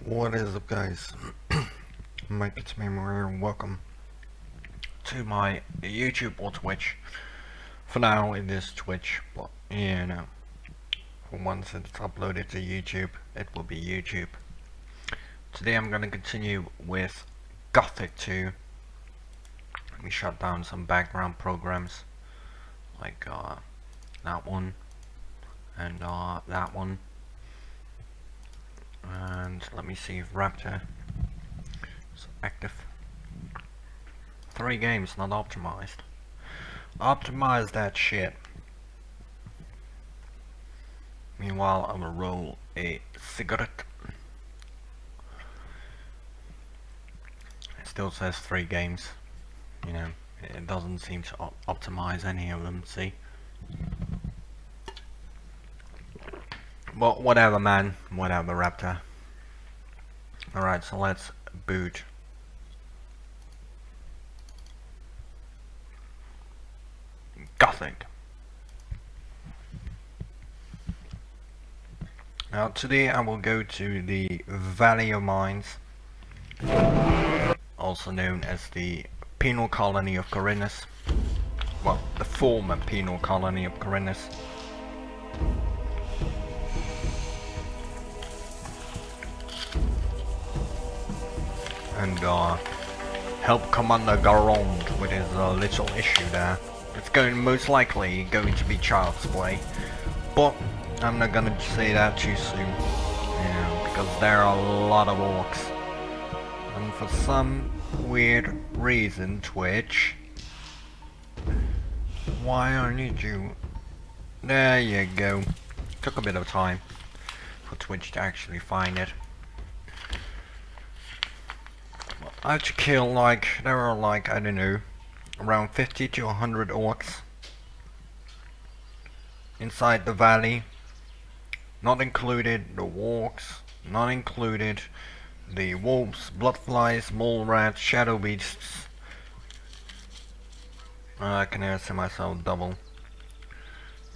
What is up, guys? Meikitamemo here, and welcome to my YouTube or Twitch. For now it is Twitch, but once it's uploaded to YouTube, it will be YouTube. Today I'm gonna continue with Gothic 2. Let me shut down some background programs like that one and that one. And let me see if Raptor is active. 3 games not optimized. Optimize that shit. Meanwhile, I'm gonna roll a cigarette. It still says 3 games. You know, it doesn't seem to optimize any of them, see? But whatever, man. Whatever, Raptor. Alright, so let's boot. Gothic. Now today I will go to the Valley of Mines, also known as the penal colony of Khorinis. Well, the former penal colony of Khorinis. And help Commander Garond with his little issue there. It's most likely going to be child's play, but I'm not gonna say that too soon, because there are a lot of orcs, and for some weird reason, Twitch, why aren't you? There you go. Took a bit of time for Twitch to actually find it. I had to kill there are I don't know, around 50 to 100 orcs inside the valley, not included the wargs, not included the wolves, bloodflies, mole rats, shadow beasts. I can hear myself double.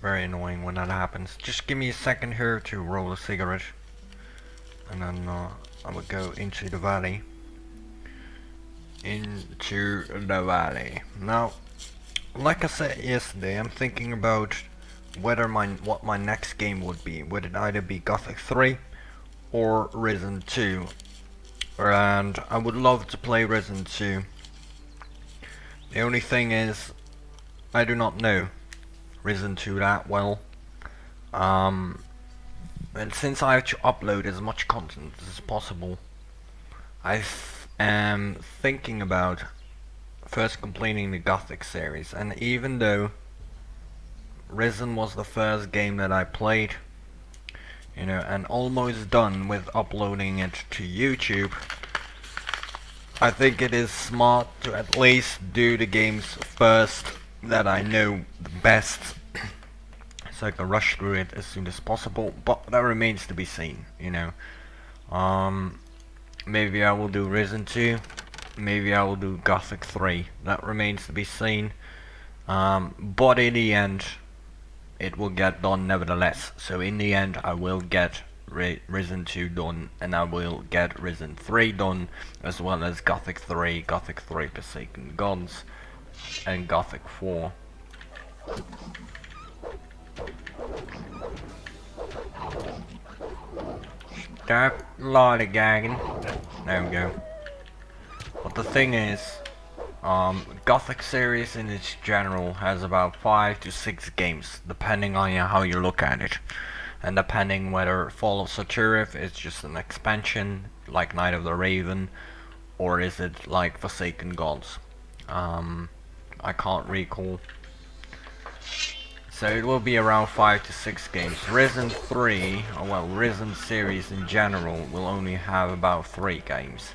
Very annoying when that happens. Just give me a second here to roll a cigarette, and then I will go into the valley. Now, like I said yesterday, I'm thinking about whether what my next game would be. Would it either be Gothic 3 or Risen 2? And I would love to play Risen 2. The only thing is, I do not know Risen 2 that well. And since I have to upload as much content as possible, I am thinking about first completing the Gothic series. And even though Risen was the first game that I played, and almost done with uploading it to YouTube, I think it is smart to at least do the games first that I know the best, so I can rush through it as soon as possible. But that remains to be seen, Maybe I will do Risen 2, maybe I will do Gothic 3, that remains to be seen. But in the end, it will get done nevertheless. So in the end, I will get Risen 2 done, and I will get Risen 3 done, as well as Gothic 3, Gothic 3 Forsaken Gods, and Gothic 4. Stop lollygagging. There we go. But the thing is, Gothic series in its general has about 5 to 6 games, depending on how you look at it, and depending whether Fall of Saturith is just an expansion like Night of the Raven, or is it like Forsaken Gods. I can't recall. So it will be around 5 to 6 games. Risen 3, Risen series in general, will only have about 3 games.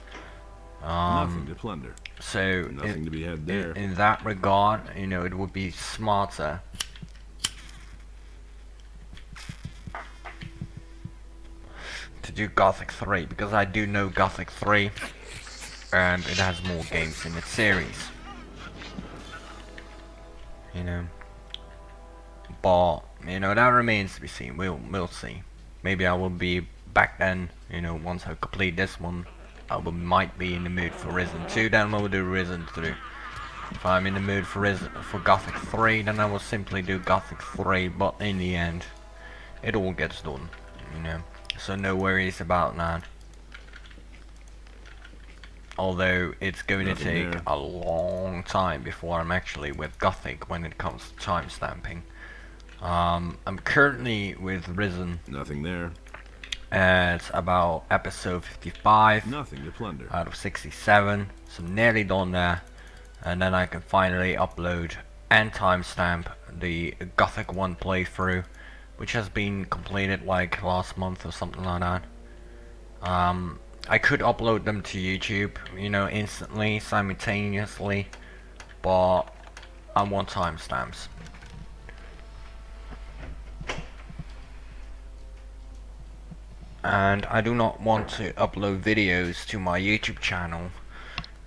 Nothing to plunder. So nothing to be had there. In that regard, it would be smarter to do Gothic 3, because I do know Gothic 3, and it has more games in its series. But that remains to be seen. We'll see. Maybe I will be back then, you know, once I complete this one, might be in the mood for Risen 2, then we'll do Risen 3. If I'm in the mood for Gothic 3, then I will simply do Gothic 3, but in the end, it all gets done, you know, so no worries about that. Although it's going to take a long time before I'm actually with Gothic when it comes to timestamping. I'm currently with Risen. Nothing there. It's about episode 55. Nothing to plunder. Out of 67, so nearly done there. And then I can finally upload and timestamp the Gothic 1 playthrough, which has been completed like last month or something like that. I could upload them to YouTube, you know, instantly, simultaneously, but I want timestamps. And I do not want to upload videos to my YouTube channel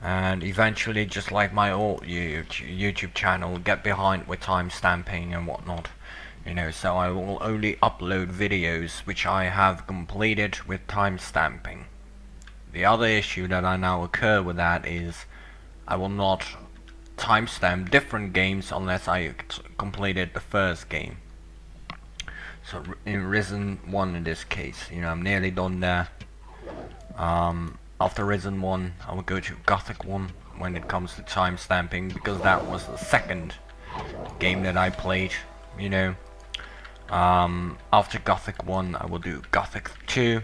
and eventually, just like my old YouTube channel, get behind with timestamping and whatnot. You know, so I will only upload videos which I have completed with timestamping. The other issue that I now occur with that is I will not timestamp different games unless I completed the first game. So in Risen 1 in this case, you know, I'm nearly done there. After Risen 1, I will go to Gothic 1 when it comes to timestamping, because that was the second game that I played, you know. After Gothic 1, I will do Gothic 2.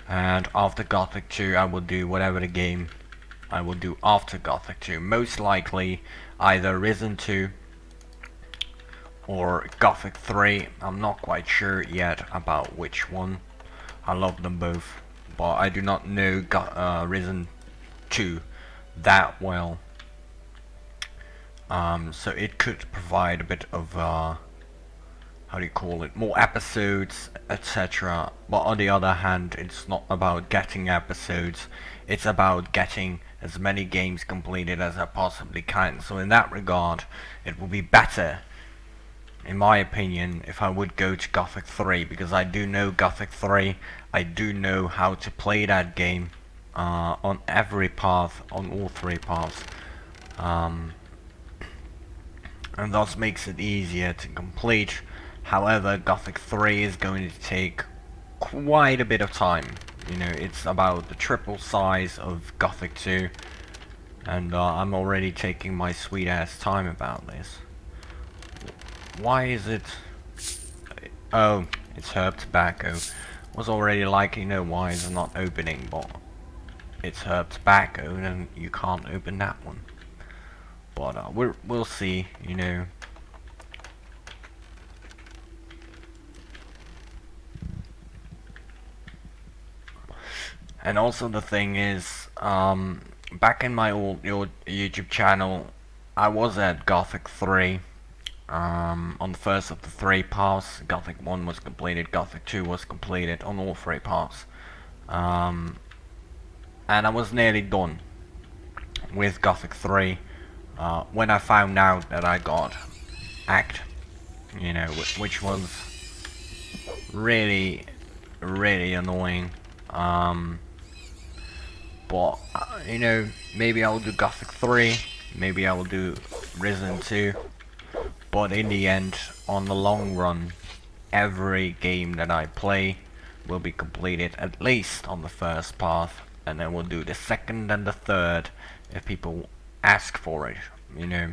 And after Gothic 2, I will do whatever the game I will do after Gothic 2. Most likely either Risen 2 or Gothic 3. I'm not quite sure yet about which one. I love them both, but I do not know Risen 2 that well. So it could provide a bit of how do you call it, more episodes, etc. But on the other hand, it's not about getting episodes, it's about getting as many games completed as I possibly can. So in that regard, it will be better, in my opinion, if I would go to Gothic 3, because I do know Gothic 3, I do know how to play that game on every path, on all three paths, and thus makes it easier to complete. However, Gothic 3 is going to take quite a bit of time. You know, it's about the triple size of Gothic 2, and I'm already taking my sweet ass time about this. Why is it... Oh, it's herb tobacco. Was already like, you know, why is it not opening, but it's herb tobacco, and you can't open that one. But we'll see, you know. And also the thing is, back in my old YouTube channel, I was at Gothic 3, on the first of the three paths. Gothic 1 was completed, Gothic 2 was completed on all three paths. And I was nearly done with Gothic 3, when I found out that I got Act, you know, which was really, really annoying. But you know, maybe I'll do Gothic 3, maybe I will do Risen 2, but in the end, on the long run, every game that I play will be completed at least on the first path, and then we'll do the second and the third if people ask for it, you know.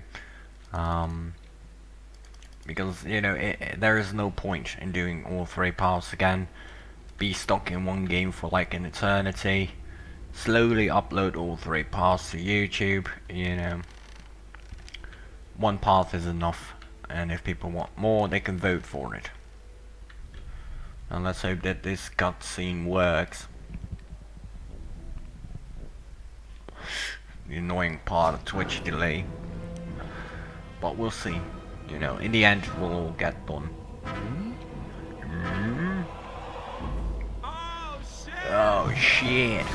Because, you know, there is no point in doing all three paths again. Be stuck in one game for like an eternity. Slowly upload all three paths to YouTube, you know. One path is enough, and if people want more, they can vote for it. And let's hope that this cutscene works. The annoying part of Twitch delay. But we'll see. You know, in the end, we'll all get done. Oh shit!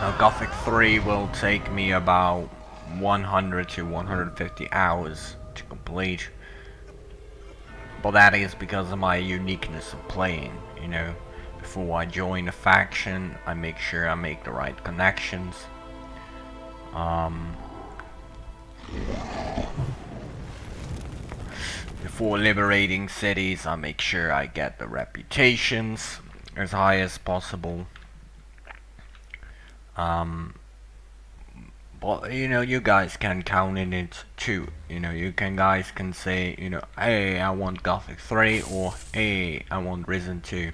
Now Gothic 3 will take me about 100 to 150 hours to complete. But that is because of my uniqueness of playing, you know. Before I join a faction, I make sure I make the right connections. Before liberating cities, I make sure I get the reputations as high as possible. But you know, you guys can count in it too. You know, guys can say, you know, hey, I want Gothic 3 or hey, I want Risen 2.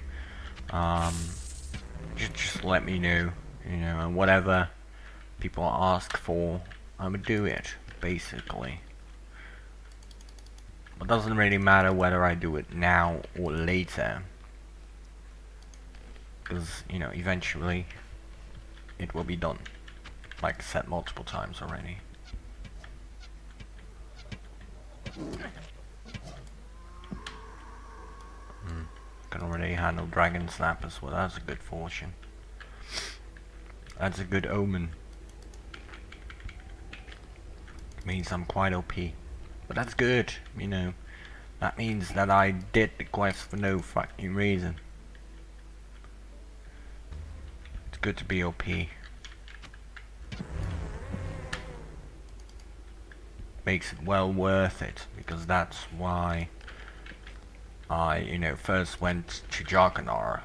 Just let me know, you know, and whatever people ask for, I would do it, basically. It doesn't really matter whether I do it now or later, because, you know, eventually it will be done, like I said multiple times already. Can already handle Dragon Snap as well. That's a good fortune. That's a good omen. Means I'm quite OP. But that's good, you know. That means that I did the quest for no fucking reason. It's good to be OP. Makes it well worth it, because that's why I, you know, first went to Jergan.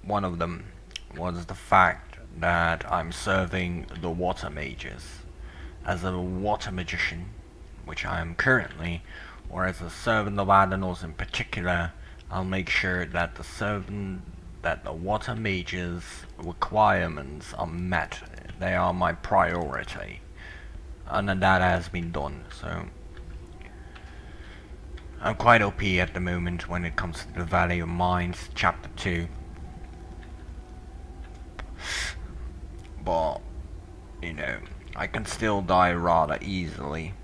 One of them was the fact that I'm serving the water mages. As a water magician, which I am currently, or as a servant of Adanos in particular, I'll make sure that the water mages' requirements are met. They are my priority, and that has been done. So I'm quite OP at the moment when it comes to the Valley of Mines, Chapter 2. But, you know, I can still die rather easily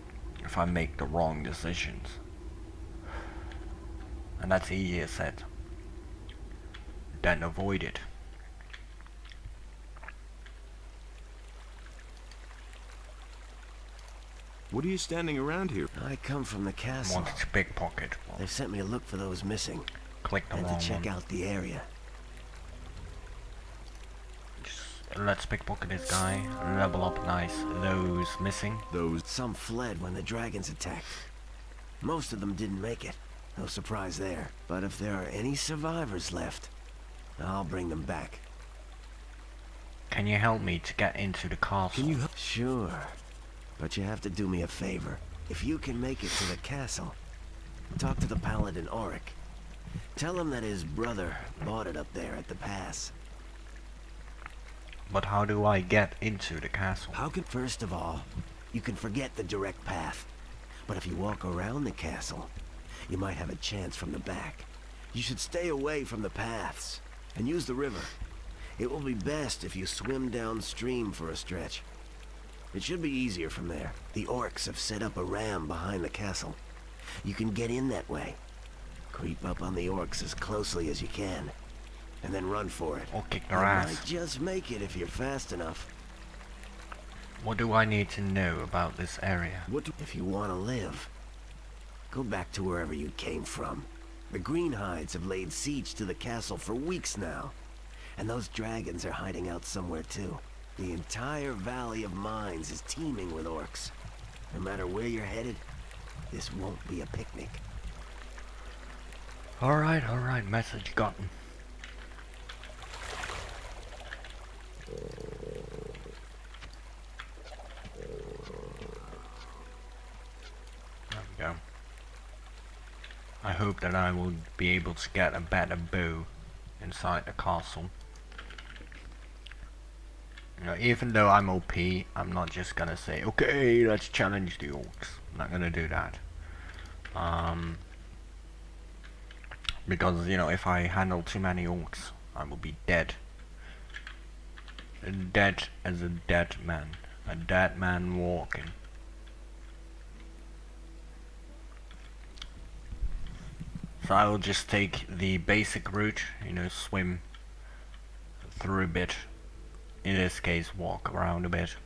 if I make the wrong decisions. And that's easier said than avoided. What are you standing around here? I come from the castle. Wanted to pickpocket. Well, They've sent me to look for those missing click the and wrong to check one. out the area. Let's pickpocket this guy. Level up nice. Those missing. Some fled when the dragons attacked. Most of them didn't make it. No surprise there. But if there are any survivors left, I'll bring them back. Can you help me to get into the castle? Can you help? Sure. But you have to do me a favor. If you can make it to the castle, talk to the paladin Auric. Tell him that his brother bought it up there at the pass. But how do I get into the castle? First of all, you can forget the direct path. But if you walk around the castle, you might have a chance from the back. You should stay away from the paths and use the river. It will be best if you swim downstream for a stretch. It should be easier from there. The orcs have set up a ram behind the castle. You can get in that way. Creep up on the orcs as closely as you can, and then run for it. Or kick their You ass. might just make it if you're fast enough. What do I need to know about this area? If you want to live, go back to wherever you came from. The Greenhides have laid siege to the castle for weeks now, and those dragons are hiding out somewhere too. The entire Valley of Mines is teeming with orcs. No matter where you're headed, this won't be a picnic. Alright, message gotten. There we go. I hope that I will be able to get a better bow inside the castle. You know, even though I'm OP, I'm not just gonna say, okay, let's challenge the orcs. I'm not gonna do that. Because, you know, if I handle too many orcs, I will be dead. Dead as a dead man. A dead man walking. So I will just take the basic route, you know, swim through a bit. In this case, walk around a bit.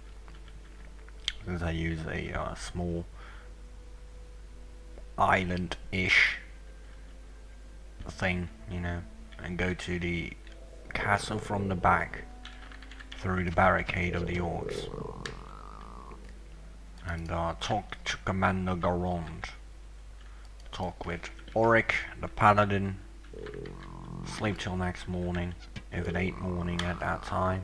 because I use a small island-ish thing, you know, and go to the castle from the back through the barricade of the orcs and talk to Commander Garond, talk with Auric the paladin, sleep till next morning if it ain't morning at that time.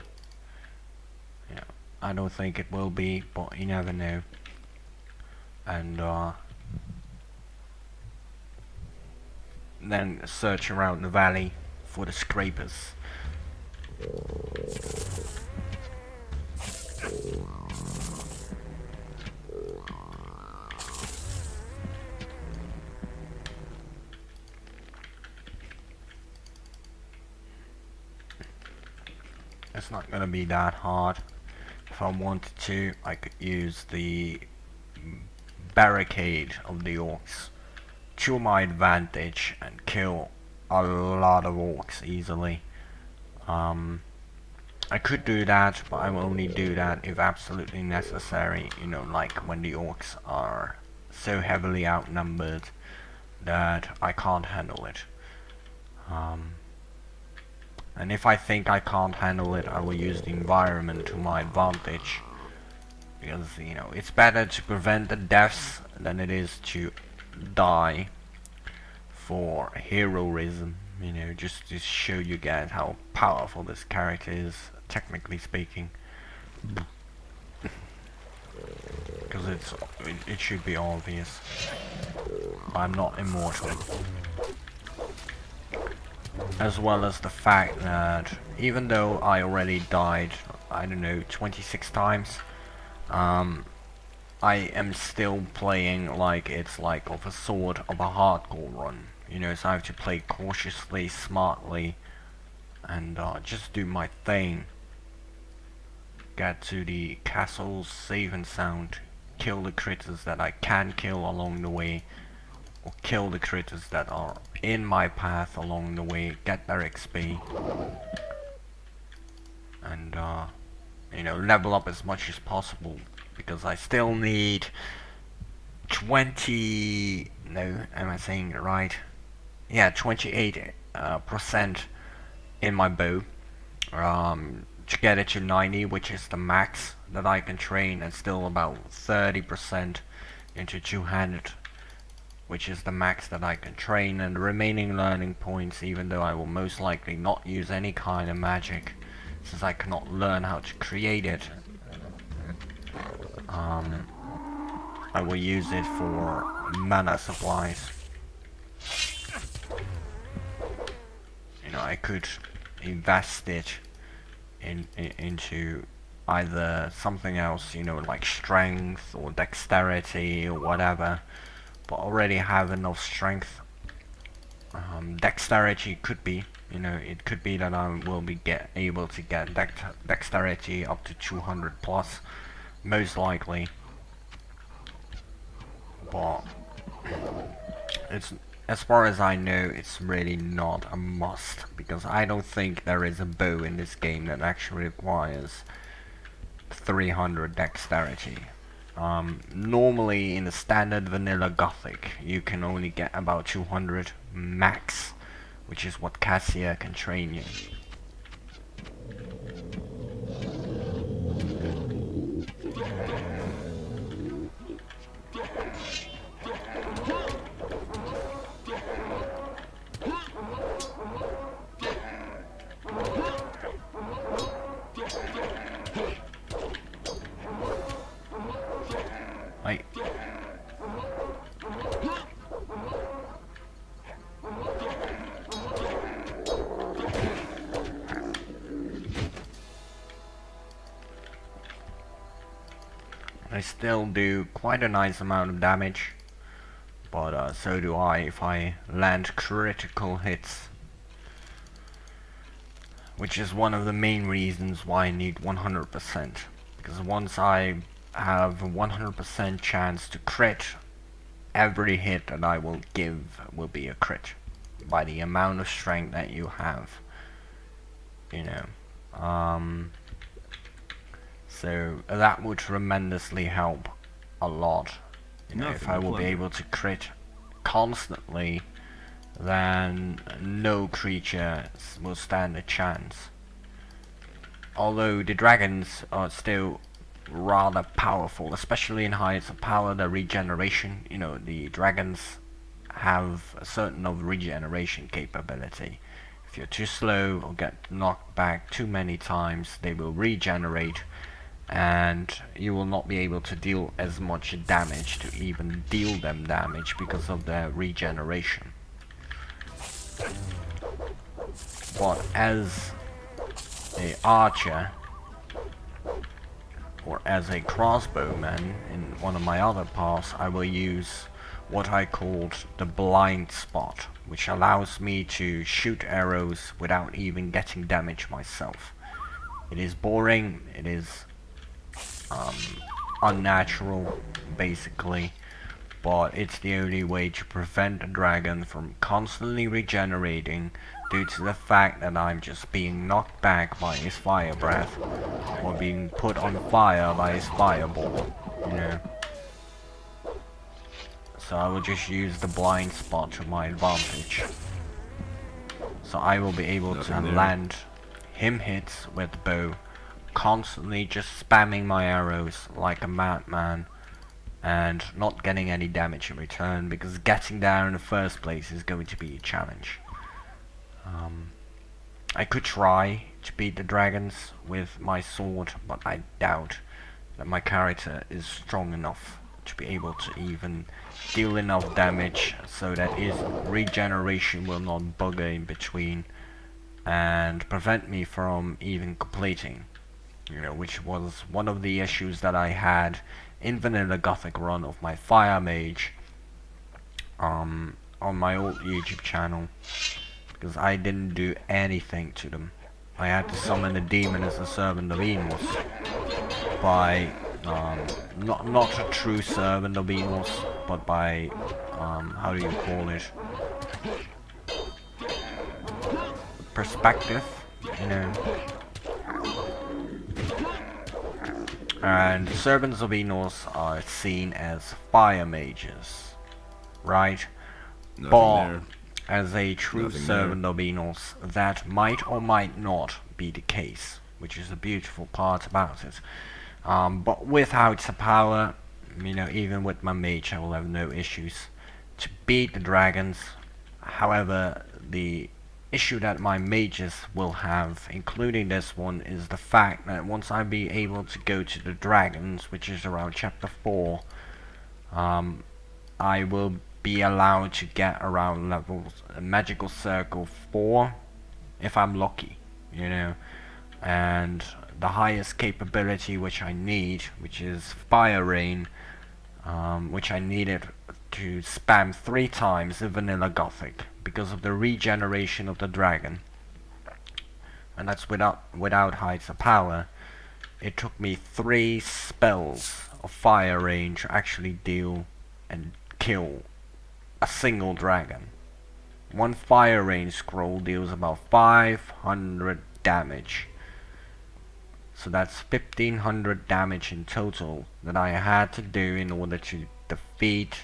Yeah, I don't think it will be, but you never know. And then search around the valley for the scrapers. It's not gonna be that hard. If I wanted to, I could use the barricade of the orcs to my advantage and kill a lot of orcs easily. I could do that, but I will only do that if absolutely necessary, you know, like when the orcs are so heavily outnumbered that I can't handle it. And if I think I can't handle it, I will use the environment to my advantage. Because, you know, it's better to prevent the deaths than it is to die for heroism, you know, just to show you guys how powerful this character is, technically speaking. Because it should be obvious. I'm not immortal. As well as the fact that even though I already died, I don't know, 26 times, I am still playing like it's like of a sort of a hardcore run, you know, so I have to play cautiously, smartly, and just do my thing. Get to the castles safe and sound, kill the critters that I can kill along the way, or kill the critters that are in my path along the way, get their XP, and you know, level up as much as possible, because I still need 20, no, am I saying it right? Yeah, 28% in my bow, to get it to 90, which is the max that I can train, and still about 30% into two-handed, which is the max that I can train, and the remaining learning points, even though I will most likely not use any kind of magic, since I cannot learn how to create it, I will use it for mana supplies. You know, I could invest it into either something else, you know, like strength or dexterity or whatever, but already have enough strength. Dexterity could be, you know, it could be that I will be able to get dexterity up to 200 plus, most likely, but it's, as far as I know, it's really not a must, because I don't think there is a bow in this game that actually requires 300 dexterity. Normally in the standard vanilla Gothic you can only get about 200 max, which is what Cassia can train you. I still do quite a nice amount of damage, but so do I if I land critical hits, which is one of the main reasons why I need 100%, because once I have a 100% chance to crit, every hit that I will give will be a crit by the amount of strength that you have, you know. So that would tremendously help a lot. You know, if Nothing I to will be plunder. able to crit constantly, then no creature will stand a chance. Although the dragons are still rather powerful, especially in heights of power, the regeneration, you know, the dragons have a certain of regeneration capability. If you're too slow or get knocked back too many times, they will regenerate, and you will not be able to deal as much damage to even deal them damage because of their regeneration. But as a archer or as a crossbowman in one of my other paths, I will use what I called the blind spot, which allows me to shoot arrows without even getting damage myself. It is boring, it is unnatural basically, but it's the only way to prevent a dragon from constantly regenerating due to the fact that I'm just being knocked back by his fire breath or being put on fire by his fireball, you know. So I will just use the blind spot to my advantage. So I will be able to Nothing there. land him hits with the bow, constantly just spamming my arrows like a madman and not getting any damage in return, because getting there in the first place is going to be a challenge. I could try to beat the dragons with my sword, but I doubt that my character is strong enough to be able to even deal enough damage so that his regeneration will not bugger in between and prevent me from even completing, you know, which was one of the issues that I had in vanilla Gothic run of my Fire Mage on my old YouTube channel, because I didn't do anything to them. I had to summon the demon as a servant of Enos by not a true servant of Enos, but by how do you call it? Perspective, you know. And servants of Enos are seen as fire mages, right? Nothing But there. as a true Nothing servant of Enos, that might or might not be the case, which is the beautiful part about it. But with heights of power, you know, even with my mage, I will have no issues to beat the dragons. However, the issue that my mages will have, including this one, is the fact that once I be able to go to the dragons, which is around chapter 4, I will be allowed to get around levels magical circle 4 if I'm lucky, you know. And the highest capability which I need, which is Fire Rain, which I needed to spam 3 times in vanilla Gothic because of the regeneration of the dragon, and that's without heights of power. It took me 3 spells of Fire Rain to actually deal and kill a single dragon. One Fire Rain scroll deals about 500 damage. So that's 1500 damage in total that I had to do in order to defeat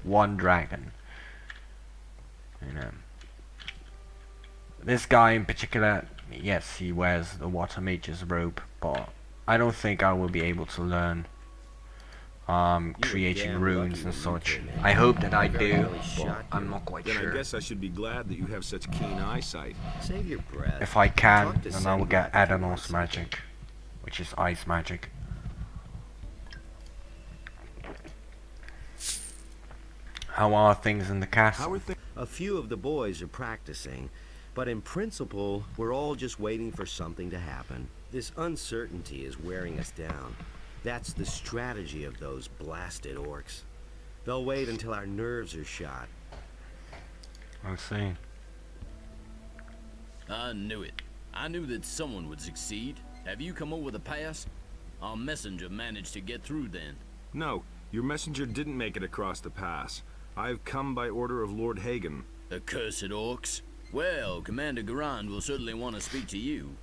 one dragon. You know. This guy in particular, yes, he wears the Water Mage's robe, but I don't think I will be able to learn creating damn runes lucky and when you such. came in. I hope that I Very do, early shot, but I'm not quite Then I sure. guess I should be glad that you have such keen eyesight. Save your breath. If I can, Talk to then I will get Sengrath if you want Adanos something. magic, which is ice magic. How are things in the How castle? are things? A few of the boys are practicing, but in principle, we're all just waiting for something to happen. This uncertainty is wearing us down. That's the strategy of those blasted orcs. They'll wait until our nerves are shot. I see. I knew it. I knew that someone would succeed. Have you come over the pass? Our messenger managed to get through then. No, your messenger didn't make it across the pass. I have come by order of Lord Hagen. Accursed orcs. Well, Commander Garond will certainly want to speak to you.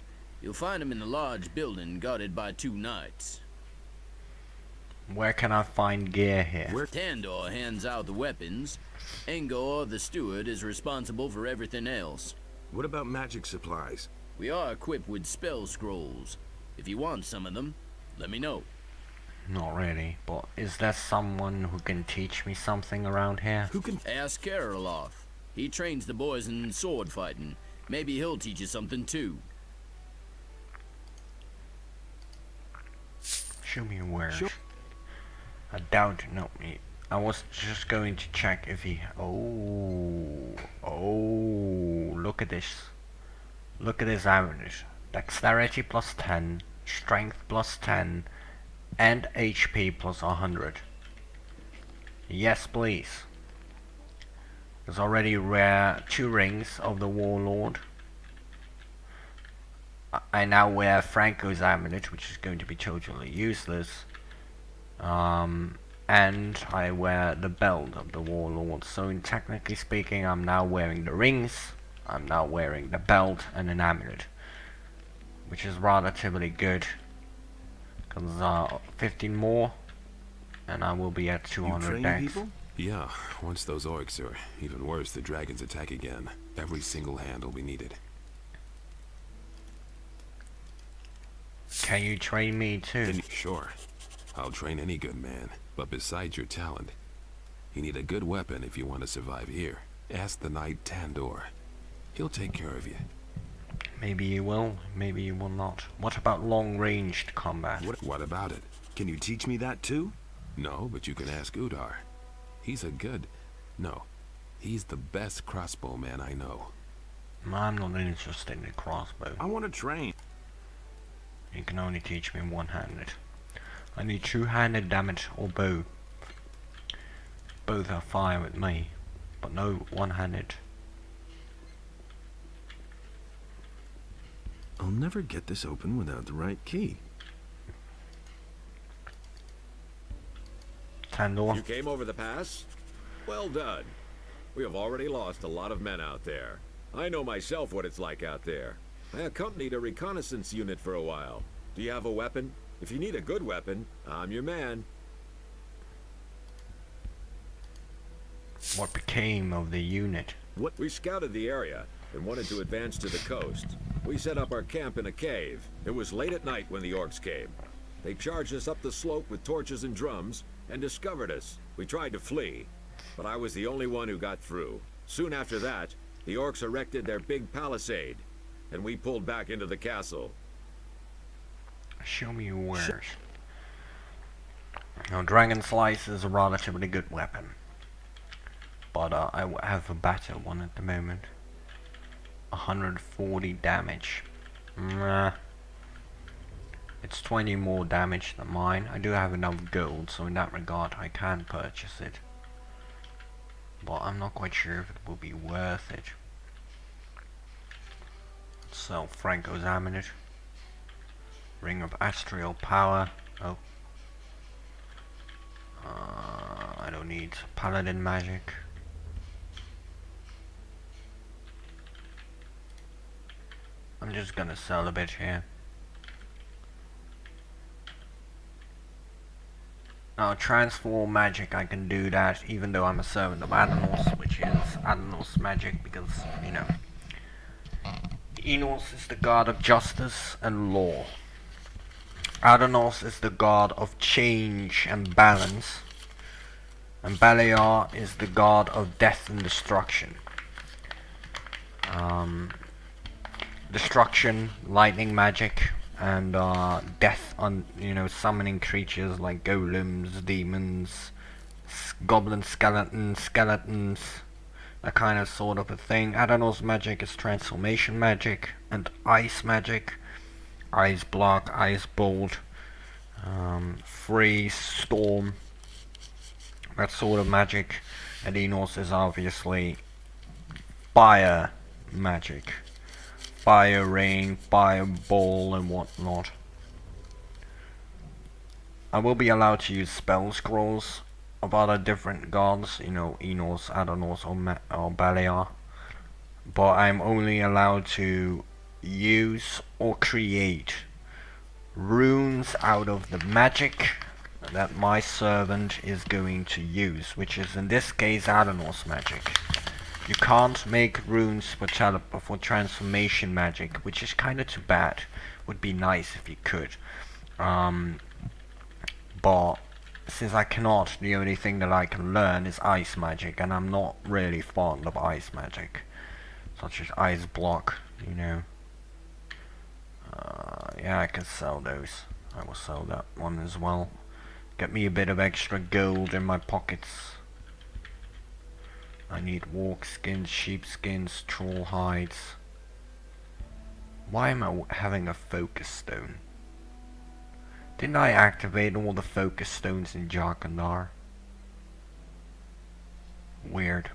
You'll find him in the large building guarded by 2 knights. Where can I find gear here? Tendor hands out the weapons. Angor, the steward, is responsible for everything else. What about magic supplies? We are equipped with spell scrolls. If you want some of them, let me know. Not really, but is there someone who can teach me something around here? Who can... Ask Keroloth. He trains the boys in sword fighting. Maybe he'll teach you something too. Show me where. I doubt no. I was just going to check if he. Oh, look at this. Look at his average. Dexterity plus 10, strength plus 10, and HP plus 100. Yes, please. There's already rare 2 rings of the Warlord. I now wear Franco's amulet, which is going to be totally useless. And I wear the belt of the Warlord. So technically speaking, I'm now wearing the rings, I'm now wearing the belt and an amulet, which is relatively good, because 15 more and I will be at 200 dex. People? Yeah, once those orcs, or even worse, the dragons attack again, every single hand will be needed. Can you train me too? Sure. I'll train any good man, but besides your talent, you need a good weapon if you want to survive here. Ask the knight Tendor. He'll take care of you. Maybe you will, maybe you will not. What about long-ranged combat? What about it? Can you teach me that too? No, but you can ask Udar. He's he's the best crossbowman I know. I'm not interested in the crossbow. I want to train. You can only teach me one-handed. I need two-handed damage or bow. Both are fine with me, but no one-handed. I'll never get this open without the right key. Tendor. You came over the pass? Well done. We have already lost a lot of men out there. I know myself what it's like out there. I accompanied a reconnaissance unit for a while. Do you have a weapon? If you need a good weapon, I'm your man. What became of the unit? We scouted the area and wanted to advance to the coast. We set up our camp in a cave. It was late at night when the orcs came. They charged us up the slope with torches and drums and discovered us. We tried to flee, but I was the only one who got through. Soon after that, the orcs erected their big palisade, and we pulled back into the castle. Show me where. Now, Dragon Slice is a relatively good weapon, but I have a better one at the moment. 140 damage. It's 20 more damage than mine. I do have enough gold, so in that regard I can purchase it, but I'm not quite sure if it will be worth it. Sell Franco's amulet. Ring of Astral Power. Oh. I don't need Paladin magic. I'm just gonna sell a bit here. Now, transform magic, I can do that even though I'm a servant of Adanos, which is Adanos magic, because, you know, Enos is the god of justice and law. Adanos is the god of change and balance, and Bowyer is the god of death and destruction. Destruction, lightning magic, and death on, you know, summoning creatures like golems, demons, goblin skeletons, that kind of sort of a thing. Adanos magic is transformation magic and ice magic. Ice block, ice bolt, freeze, storm, that sort of magic. And Enos is obviously fire magic, fire ring, fire ball, and whatnot. I will be allowed to use spell scrolls of other different gods, you know, Enos, Adanos, or Bowyer, but I'm only allowed to use or create runes out of the magic that my servant is going to use, which is in this case Adanos magic. You can't make runes for transformation magic, which is kinda too bad. Would be nice if you could. But since I cannot, the only thing that I can learn is ice magic, and I'm not really fond of ice magic. Such as ice block, you know. Yeah, I can sell those. I will sell that one as well. Get me a bit of extra gold in my pockets. I need walk skins, sheep skins, troll hides. Why am I having a focus stone? Didn't I activate all the focus stones in Jergan? Weird.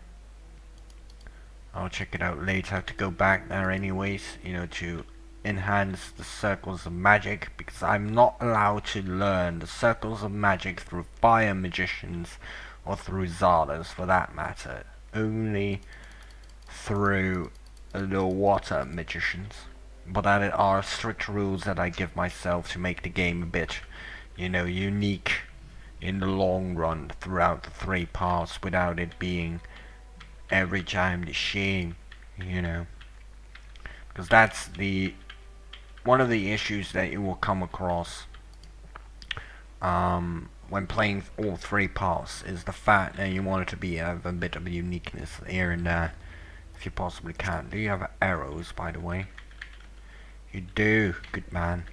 I'll check it out later. I have to go back there anyways, you know, to enhance the circles of magic, because I'm not allowed to learn the circles of magic through fire magicians or through Zardas for that matter. Only through the water magicians. But that are strict rules that I give myself to make the game a bit, you know, unique in the long run throughout the 3 parts without it being every time the same, you know. Because that's one of the issues that you will come across when playing all 3 parts is the fact that you want it to be have a bit of uniqueness here and there, if you possibly can. Do you have arrows, by the way? You do, good man.